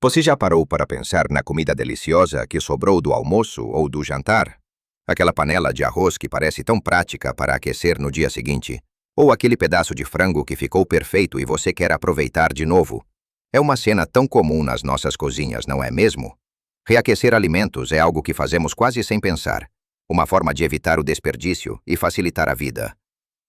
Você já parou para pensar na comida deliciosa que sobrou do almoço ou do jantar? Aquela panela de arroz que parece tão prática para aquecer no dia seguinte? Ou aquele pedaço de frango que ficou perfeito e você quer aproveitar de novo? É uma cena tão comum nas nossas cozinhas, não é mesmo? Reaquecer alimentos é algo que fazemos quase sem pensar, uma forma de evitar o desperdício e facilitar a vida.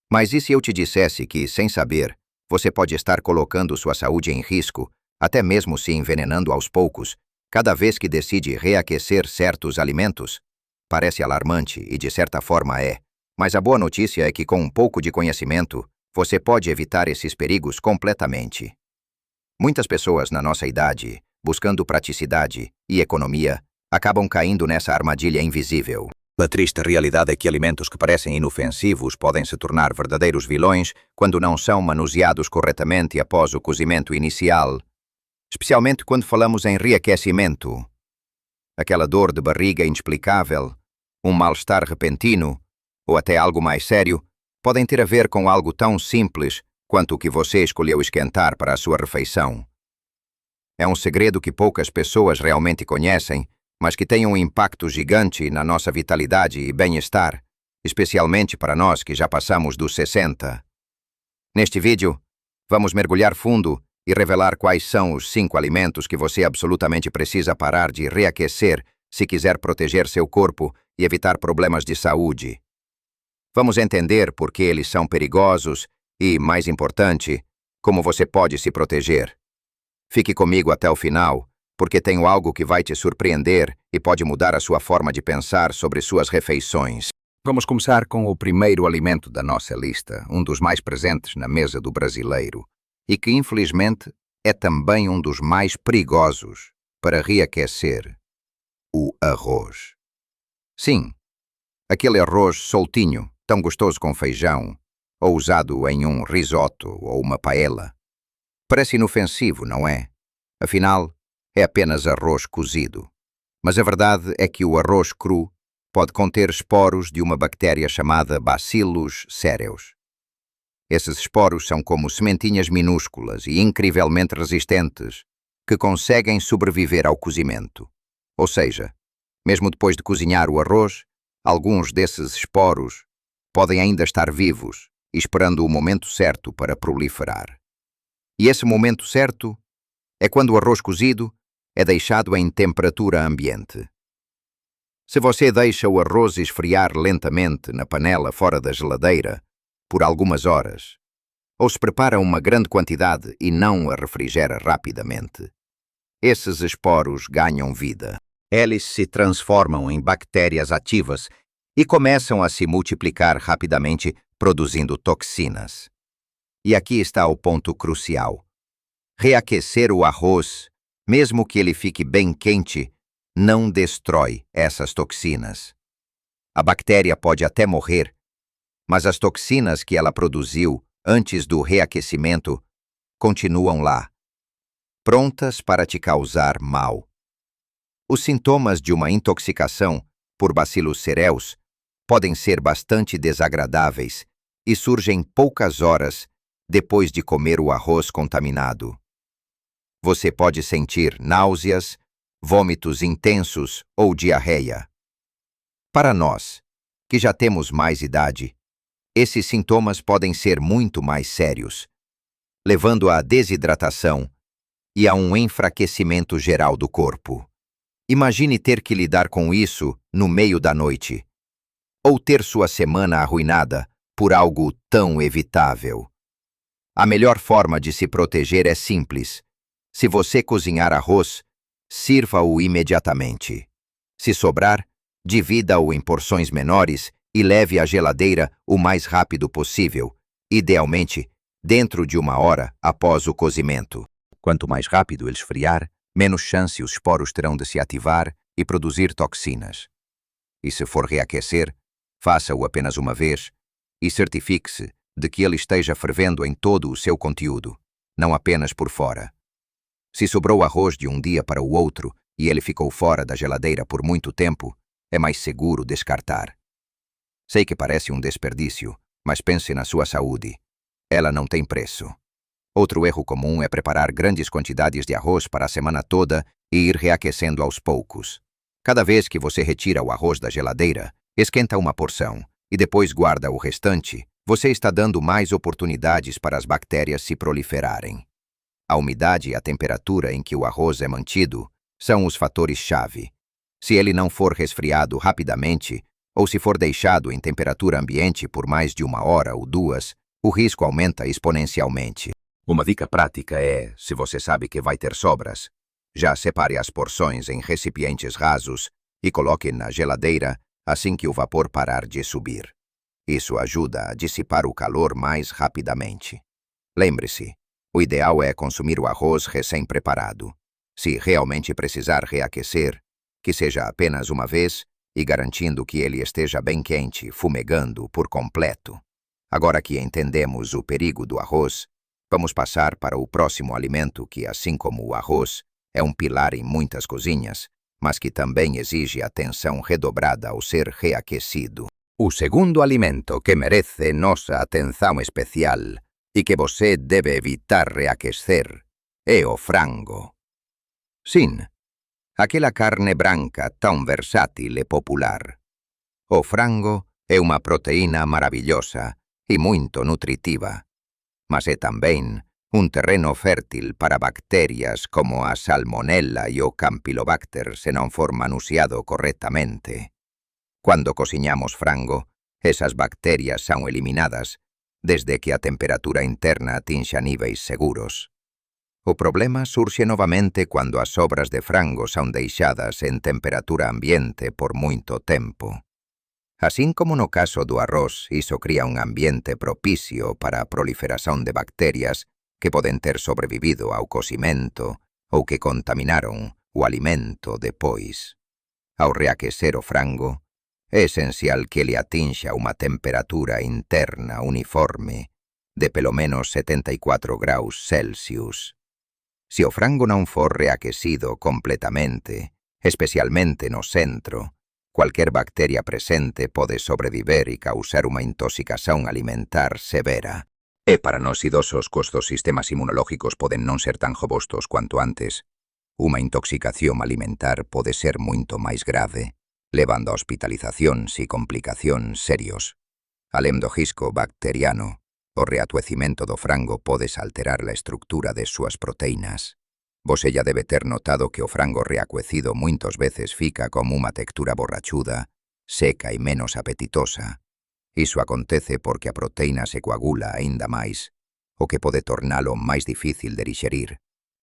Mas e se eu te dissesse que, sem saber, você pode estar colocando sua saúde em risco, até mesmo se envenenando aos poucos, cada vez que decide reaquecer certos alimentos? Parece alarmante e de certa forma é, mas a boa notícia é que com um pouco de conhecimento, você pode evitar esses perigos completamente. Muitas pessoas na nossa idade, buscando praticidade e economia, acabam caindo nessa armadilha invisível. A triste realidade é que alimentos que parecem inofensivos podem se tornar verdadeiros vilões quando não são manuseados corretamente após o cozimento inicial, especialmente quando falamos em reaquecimento. Aquela dor de barriga inexplicável, um mal-estar repentino ou até algo mais sério podem ter a ver com algo tão simples quanto o que você escolheu esquentar para a sua refeição. É um segredo que poucas pessoas realmente conhecem, mas que tem um impacto gigante na nossa vitalidade e bem-estar, especialmente para nós que já passamos dos 60. Neste vídeo, vamos mergulhar fundo e revelar quais são os 5 alimentos que você absolutamente precisa parar de reaquecer se quiser proteger seu corpo e evitar problemas de saúde. Vamos entender por que eles são perigosos e, mais importante, como você pode se proteger. Fique comigo até o final, porque tenho algo que vai te surpreender e pode mudar a sua forma de pensar sobre suas refeições. Vamos começar com o primeiro alimento da nossa lista, um dos mais presentes na mesa do brasileiro, e que, infelizmente, é também um dos mais perigosos para reaquecer: o arroz. Sim, aquele arroz soltinho, tão gostoso com feijão, ou usado em um risoto ou uma paella. Parece inofensivo, não é? Afinal, é apenas arroz cozido. Mas a verdade é que o arroz cru pode conter esporos de uma bactéria chamada Bacillus cereus. Esses esporos são como sementinhas minúsculas e incrivelmente resistentes que conseguem sobreviver ao cozimento. Ou seja, mesmo depois de cozinhar o arroz, alguns desses esporos podem ainda estar vivos, esperando o momento certo para proliferar. E esse momento certo é quando o arroz cozido é deixado em temperatura ambiente. Se você deixa o arroz esfriar lentamente na panela fora da geladeira por algumas horas, ou se prepara uma grande quantidade e não a refrigera rapidamente, esses esporos ganham vida. Eles se transformam em bactérias ativas e começam a se multiplicar rapidamente, produzindo toxinas. E aqui está o ponto crucial. Reaquecer o arroz, mesmo que ele fique bem quente, não destrói essas toxinas. A bactéria pode até morrer, mas as toxinas que ela produziu antes do reaquecimento continuam lá, prontas para te causar mal. Os sintomas de uma intoxicação por Bacillus cereus podem ser bastante desagradáveis e surgem poucas horas depois de comer o arroz contaminado. Você pode sentir náuseas, vômitos intensos ou diarreia. Para nós, que já temos mais idade, esses sintomas podem ser muito mais sérios, levando à desidratação e a um enfraquecimento geral do corpo. Imagine ter que lidar com isso no meio da noite, ou ter sua semana arruinada por algo tão evitável. A melhor forma de se proteger é simples. Se você cozinhar arroz, sirva-o imediatamente. Se sobrar, divida-o em porções menores e leve à geladeira o mais rápido possível, idealmente dentro de 1 hora após o cozimento. Quanto mais rápido ele esfriar, menos chance os esporos terão de se ativar e produzir toxinas. E se for reaquecer, faça-o apenas uma vez e certifique-se de que ele esteja fervendo em todo o seu conteúdo, não apenas por fora. Se sobrou arroz de um dia para o outro e ele ficou fora da geladeira por muito tempo, é mais seguro descartar. Sei que parece um desperdício, mas pense na sua saúde. Ela não tem preço. Outro erro comum é preparar grandes quantidades de arroz para a semana toda e ir reaquecendo aos poucos. Cada vez que você retira o arroz da geladeira, esquenta uma porção e depois guarda o restante, você está dando mais oportunidades para as bactérias se proliferarem. A umidade e a temperatura em que o arroz é mantido são os fatores-chave. Se ele não for resfriado rapidamente, ou se for deixado em temperatura ambiente por mais de 1 hora ou 2, o risco aumenta exponencialmente. Uma dica prática é, se você sabe que vai ter sobras, já separe as porções em recipientes rasos e coloque na geladeira assim que o vapor parar de subir. Isso ajuda a dissipar o calor mais rapidamente. Lembre-se, o ideal é consumir o arroz recém-preparado. Se realmente precisar reaquecer, que seja apenas uma vez e garantindo que ele esteja bem quente, fumegando por completo. Agora que entendemos o perigo do arroz, vamos passar para o próximo alimento que, assim como o arroz, é um pilar em muitas cozinhas, mas que também exige atenção redobrada ao ser reaquecido. O segundo alimento que merece nossa atenção especial e que você deve evitar reaquecer é o frango. Sim, aquela carne branca tão versátil e popular. O frango é uma proteína maravilhosa e muito nutritiva, mas é também um terreno fértil para bactérias como a salmonella e o campylobacter se não for manuseado corretamente. Quando cozinhamos frango, essas bactérias são eliminadas desde que a temperatura interna atinja níveis seguros. O problema surge novamente quando as sobras de frango são deixadas em temperatura ambiente por muito tempo. Assim como no caso do arroz, isso cria um ambiente propício para a proliferação de bactérias que podem ter sobrevivido ao cozimento ou que contaminaram o alimento depois. Ao reaquecer o frango, é essencial que ele atinja uma temperatura interna uniforme de pelo menos 74 graus Celsius. Se o frango não for reaquecido completamente, especialmente no centro, qualquer bactéria presente pode sobreviver e causar uma intoxicação alimentar severa. E para nós idosos cujos sistemas inmunológicos podem não ser tão robustos quanto antes, uma intoxicação alimentar pode ser muito mais grave, levando a hospitalizações e complicações serios. Além do risco bacteriano, o reatuecimento do frango pode alterar a estrutura de suas proteínas. Você já deve ter notado que o frango reacuecido muitas vezes fica como uma textura borrachuda, seca e menos apetitosa. Isso acontece porque a proteína se coagula ainda mais, o que pode torná-lo mais difícil de digerir.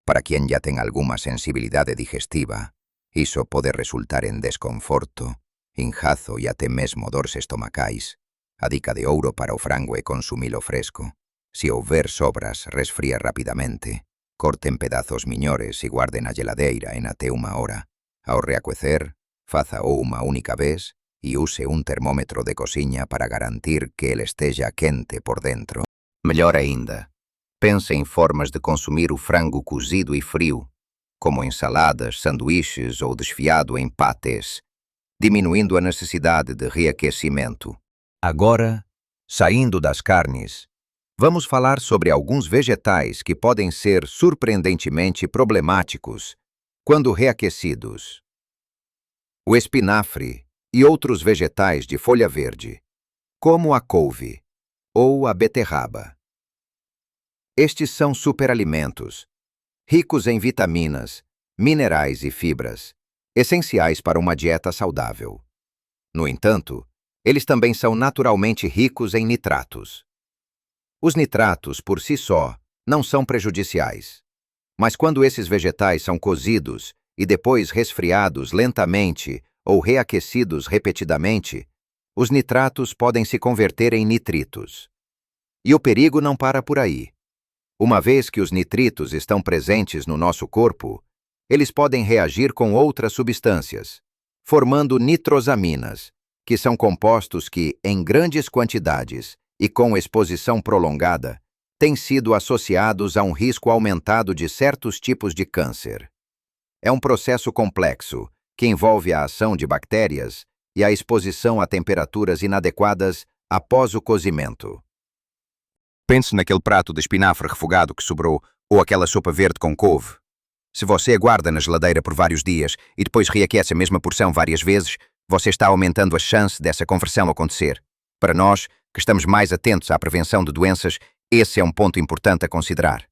Para quem já tem alguma sensibilidade digestiva, isso pode resultar em desconforto, inchazo e até mesmo dores estomacais. A dica de ouro para o frango é consumi-lo fresco. Se houver sobras, resfria rapidamente. Corte em pedaços menores e guarde na geladeira em até 1 hora. Ao reaquecer, faça-o uma única vez e use um termômetro de cozinha para garantir que ele esteja quente por dentro. Melhor ainda, pense em formas de consumir o frango cozido e frio, como ensaladas, sanduíches ou desfiado em pâtés, diminuindo a necessidade de reaquecimento. Agora, saindo das carnes, vamos falar sobre alguns vegetais que podem ser surpreendentemente problemáticos quando reaquecidos. O espinafre e outros vegetais de folha verde, como a couve ou a beterraba. Estes são superalimentos, ricos em vitaminas, minerais e fibras, essenciais para uma dieta saudável. No entanto, eles também são naturalmente ricos em nitratos. Os nitratos, por si só, não são prejudiciais. Mas quando esses vegetais são cozidos e depois resfriados lentamente ou reaquecidos repetidamente, os nitratos podem se converter em nitritos. E o perigo não para por aí. Uma vez que os nitritos estão presentes no nosso corpo, eles podem reagir com outras substâncias, formando nitrosaminas, que são compostos que, em grandes quantidades e com exposição prolongada, têm sido associados a um risco aumentado de certos tipos de câncer. É um processo complexo que envolve a ação de bactérias e a exposição a temperaturas inadequadas após o cozimento. Pense naquele prato de espinafre refogado que sobrou ou aquela sopa verde com couve. Se você aguarda na geladeira por vários dias e depois reaquece a mesma porção várias vezes, você está aumentando a chance dessa conversão acontecer. Para nós, que estamos mais atentos à prevenção de doenças, esse é um ponto importante a considerar.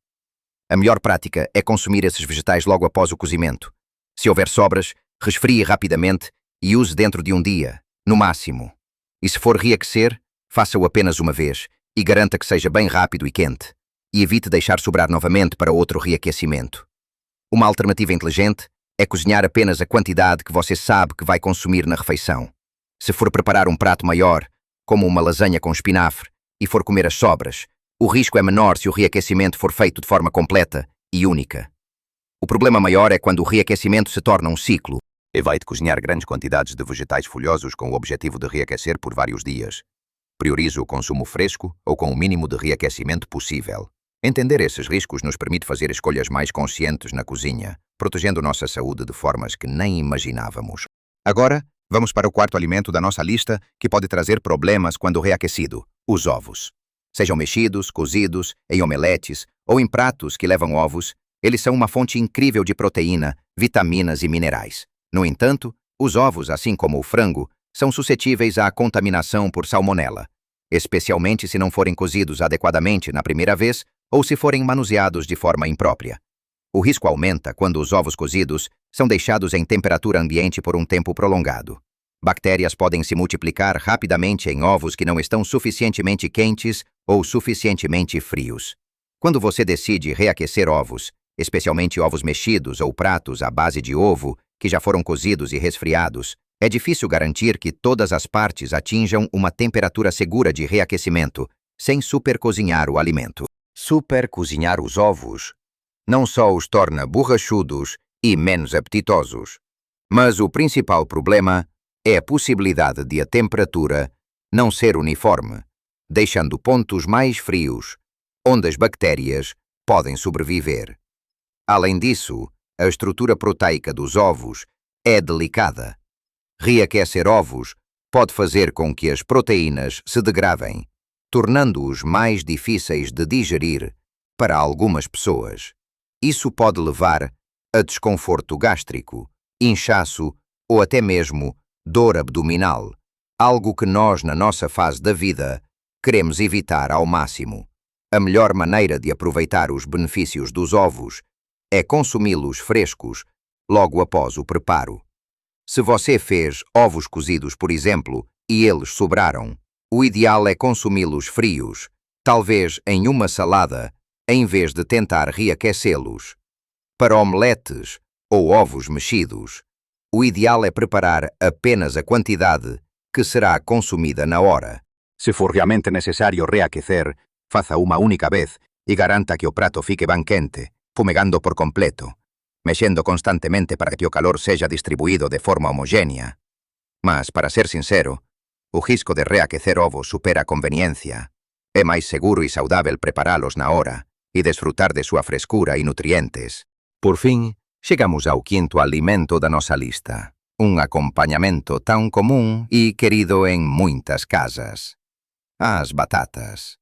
A melhor prática é consumir esses vegetais logo após o cozimento. Se houver sobras, resfrie rapidamente e use dentro de um dia, no máximo. E se for reaquecer, faça-o apenas uma vez e garanta que seja bem rápido e quente. E evite deixar sobrar novamente para outro reaquecimento. Uma alternativa inteligente é cozinhar apenas a quantidade que você sabe que vai consumir na refeição. Se for preparar um prato maior, como uma lasanha com espinafre, e for comer as sobras, o risco é menor se o reaquecimento for feito de forma completa e única. O problema maior é quando o reaquecimento se torna um ciclo. Evite cozinhar grandes quantidades de vegetais folhosos com o objetivo de reaquecer por vários dias. Priorize o consumo fresco ou com o mínimo de reaquecimento possível. Entender esses riscos nos permite fazer escolhas mais conscientes na cozinha, protegendo nossa saúde de formas que nem imaginávamos. Agora, vamos para o quarto alimento da nossa lista que pode trazer problemas quando reaquecido: os ovos. Sejam mexidos, cozidos, em omeletes ou em pratos que levam ovos, eles são uma fonte incrível de proteína, vitaminas e minerais. No entanto, os ovos, assim como o frango, são suscetíveis à contaminação por salmonela, especialmente se não forem cozidos adequadamente na primeira vez ou se forem manuseados de forma imprópria. O risco aumenta quando os ovos cozidos são deixados em temperatura ambiente por um tempo prolongado. Bactérias podem se multiplicar rapidamente em ovos que não estão suficientemente quentes ou suficientemente frios. Quando você decide reaquecer ovos, especialmente ovos mexidos ou pratos à base de ovo que já foram cozidos e resfriados, é difícil garantir que todas as partes atinjam uma temperatura segura de reaquecimento, sem supercozinhar o alimento. Supercozinhar os ovos não só os torna borrachudos e menos apetitosos, mas o principal problema é a possibilidade de a temperatura não ser uniforme, deixando pontos mais frios, onde as bactérias podem sobreviver. Além disso, a estrutura proteica dos ovos é delicada. Reaquecer ovos pode fazer com que as proteínas se degradem, tornando-os mais difíceis de digerir para algumas pessoas. Isso pode levar a desconforto gástrico, inchaço ou até mesmo dor abdominal, algo que nós, na nossa fase da vida, queremos evitar ao máximo. A melhor maneira de aproveitar os benefícios dos ovos é consumi-los frescos logo após o preparo. Se você fez ovos cozidos, por exemplo, e eles sobraram, o ideal é consumi-los frios, talvez em uma salada, em vez de tentar reaquecê-los. Para omeletes ou ovos mexidos, o ideal é preparar apenas a quantidade que será consumida na hora. Se for realmente necessário reaquecer, faça uma única vez e garanta que o prato fique bem quente, fumegando por completo, mexendo constantemente para que o calor seja distribuído de forma homogénea. Mas, para ser sincero, o risco de reaquecer ovos supera a conveniência. É mais seguro e saudável prepará-los na hora e desfrutar de sua frescura e nutrientes. Por fim, chegamos ao quinto alimento da nossa lista. Um acompanhamento tão comum e querido em muitas casas: as batatas.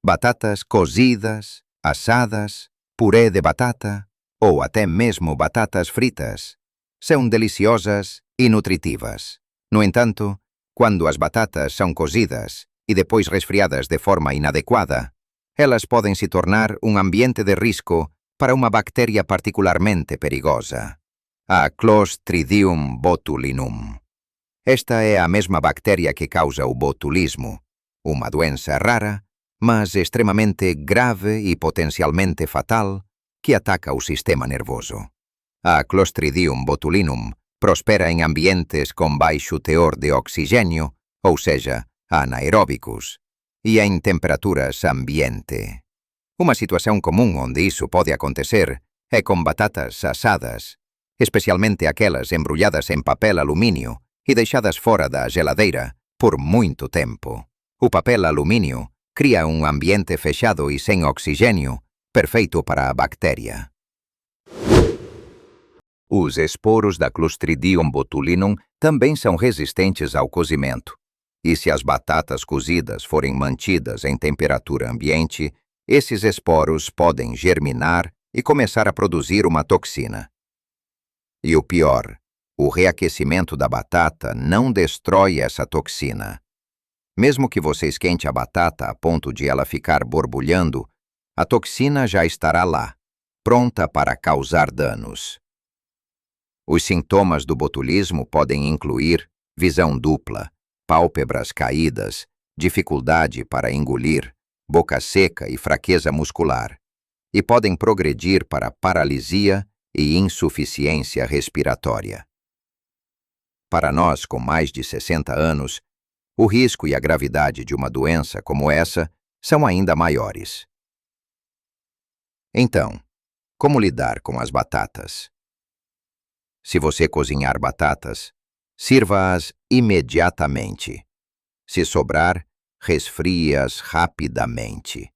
Batatas cozidas, assadas, purê de batata ou até mesmo batatas fritas. São deliciosas e nutritivas. No entanto, quando as batatas são cozidas e depois resfriadas de forma inadequada, elas podem se tornar um ambiente de risco para uma bactéria particularmente perigosa: a Clostridium botulinum. Esta é a mesma bactéria que causa o botulismo, uma doença rara, mas extremamente grave e potencialmente fatal, que ataca o sistema nervoso. A Clostridium botulinum prospera em ambientes com baixo teor de oxigênio, ou seja, anaeróbicos, e em temperaturas ambiente. Uma situação comum onde isso pode acontecer é com batatas assadas, especialmente aquelas embrulhadas em papel alumínio e deixadas fora da geladeira por muito tempo. O papel alumínio cria um ambiente fechado e sem oxigênio, perfeito para a bactéria. Os esporos da Clostridium botulinum também são resistentes ao cozimento. E se as batatas cozidas forem mantidas em temperatura ambiente, esses esporos podem germinar e começar a produzir uma toxina. E o pior, o reaquecimento da batata não destrói essa toxina. Mesmo que você esquente a batata a ponto de ela ficar borbulhando, a toxina já estará lá, pronta para causar danos. Os sintomas do botulismo podem incluir visão dupla, pálpebras caídas, dificuldade para engolir, boca seca e fraqueza muscular, e podem progredir para paralisia e insuficiência respiratória. Para nós com mais de 60 anos, o risco e a gravidade de uma doença como essa são ainda maiores. Então, como lidar com as batatas? Se você cozinhar batatas, sirva-as imediatamente. Se sobrar, resfrie-as rapidamente.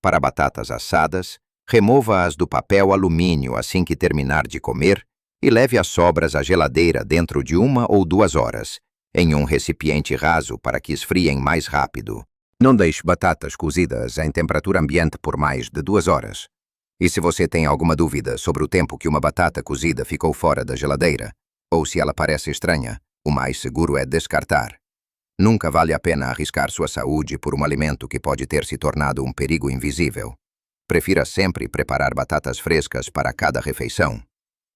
Para batatas assadas, remova-as do papel alumínio assim que terminar de comer e leve as sobras à geladeira dentro de 1 ou 2 horas, em um recipiente raso para que esfriem mais rápido. Não deixe batatas cozidas em temperatura ambiente por mais de 2 horas. E se você tem alguma dúvida sobre o tempo que uma batata cozida ficou fora da geladeira, ou se ela parece estranha, o mais seguro é descartar. Nunca vale a pena arriscar sua saúde por um alimento que pode ter se tornado um perigo invisível. Prefira sempre preparar batatas frescas para cada refeição.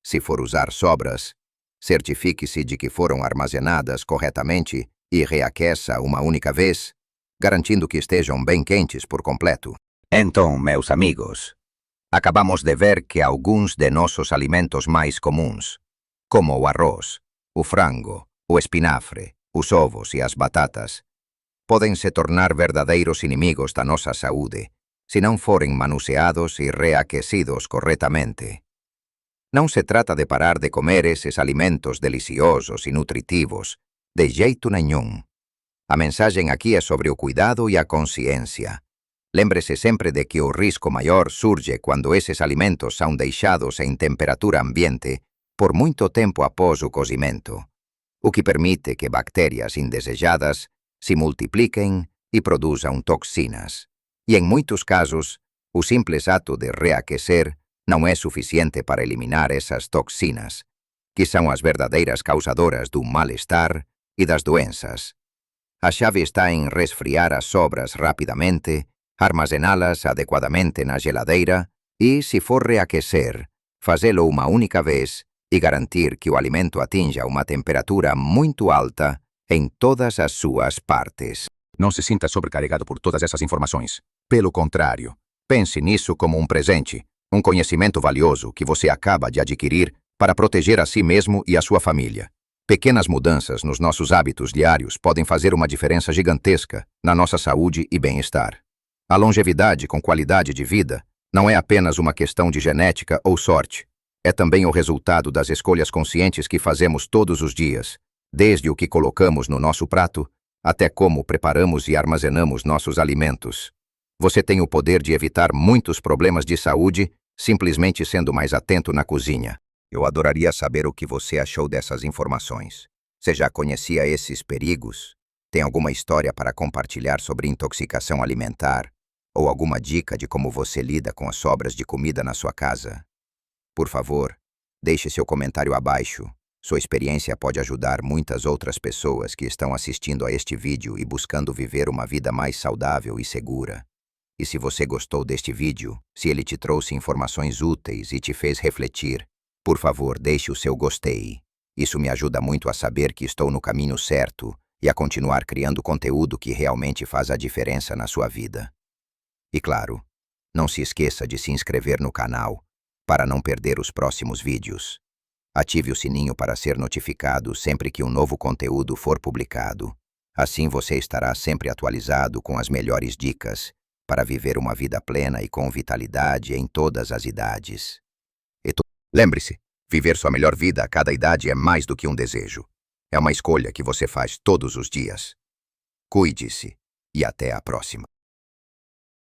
Se for usar sobras, certifique-se de que foram armazenadas corretamente e reaqueça uma única vez, garantindo que estejam bem quentes por completo. Então, meus amigos, acabamos de ver que alguns de nossos alimentos mais comuns, como o arroz, o frango, o espinafre, os ovos e as batatas, podem se tornar verdadeiros inimigos da nossa saúde se não forem manuseados e reaquecidos corretamente. Não se trata de parar de comer esses alimentos deliciosos e nutritivos, de jeito nenhum. A mensagem aqui é sobre o cuidado e a consciência. Lembre-se sempre de que o risco maior surge quando esses alimentos são deixados em temperatura ambiente por muito tempo após o cozimento, o que permite que bactérias indesejadas se multipliquem e produzam toxinas. E em muitos casos, o simples ato de reaquecer não é suficiente para eliminar essas toxinas, que são as verdadeiras causadoras do mal-estar e das doenças. A chave está em resfriar as sobras rapidamente, armazená-las adequadamente na geladeira e, se for reaquecer, fazê-lo uma única vez e garantir que o alimento atinja uma temperatura muito alta em todas as suas partes. Não se sinta sobrecarregado por todas essas informações. Pelo contrário, pense nisso como um presente, um conhecimento valioso que você acaba de adquirir para proteger a si mesmo e a sua família. Pequenas mudanças nos nossos hábitos diários podem fazer uma diferença gigantesca na nossa saúde e bem-estar. A longevidade com qualidade de vida não é apenas uma questão de genética ou sorte. É também o resultado das escolhas conscientes que fazemos todos os dias, desde o que colocamos no nosso prato até como preparamos e armazenamos nossos alimentos. Você tem o poder de evitar muitos problemas de saúde simplesmente sendo mais atento na cozinha. Eu adoraria saber o que você achou dessas informações. Você já conhecia esses perigos? Tem alguma história para compartilhar sobre intoxicação alimentar? Ou alguma dica de como você lida com as sobras de comida na sua casa? Por favor, deixe seu comentário abaixo. Sua experiência pode ajudar muitas outras pessoas que estão assistindo a este vídeo e buscando viver uma vida mais saudável e segura. E se você gostou deste vídeo, se ele te trouxe informações úteis e te fez refletir, por favor, deixe o seu gostei. Isso me ajuda muito a saber que estou no caminho certo e a continuar criando conteúdo que realmente faz a diferença na sua vida. E claro, não se esqueça de se inscrever no canal para não perder os próximos vídeos. Ative o sininho para ser notificado sempre que um novo conteúdo for publicado. Assim você estará sempre atualizado com as melhores dicas para viver uma vida plena e com vitalidade em todas as idades. Lembre-se, viver sua melhor vida a cada idade é mais do que um desejo. É uma escolha que você faz todos os dias. Cuide-se e até a próxima.